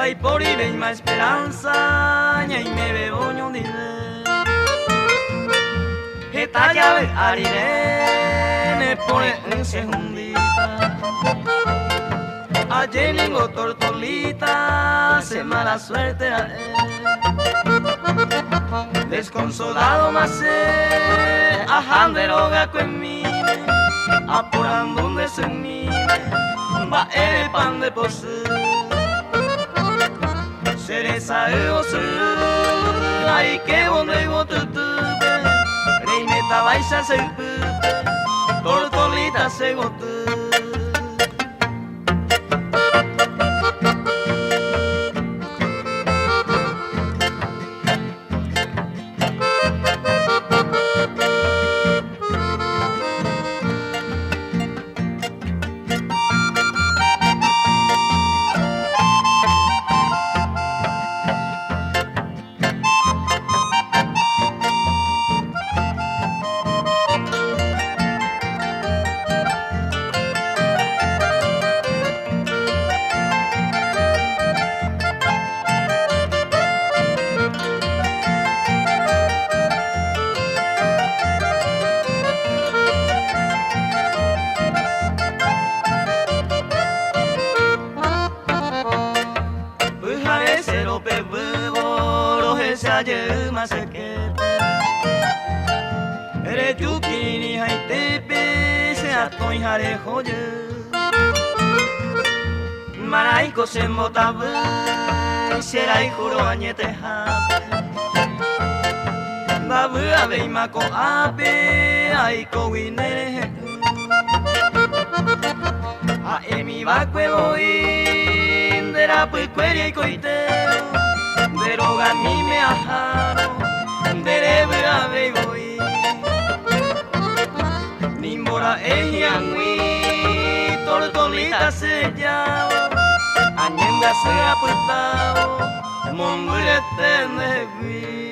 Vai por y ven más esperanza, y me veo ñondile. Esta llave harine, me pone un segundita. Ayer ningo tortolita, se mala suerte a él. Desconsolado más ajandero gaco en mí, apurando un desemine, va el pan de pose. Cereza e osu, ai que bonde gotutupe, rei meta baixa sempre, tortolita se gotu. Ayer más que ere yukini haitepe se atoy hare joye maraiko se motabe serai juro añete hape babu abe imako ape aiko winere a emi bakwe boy dera pues queria coitero deroga mi me ajaro, derebe a voy. Nimbora ejiangui, tortolita sellao, añenda se apretao, mongulete nevi.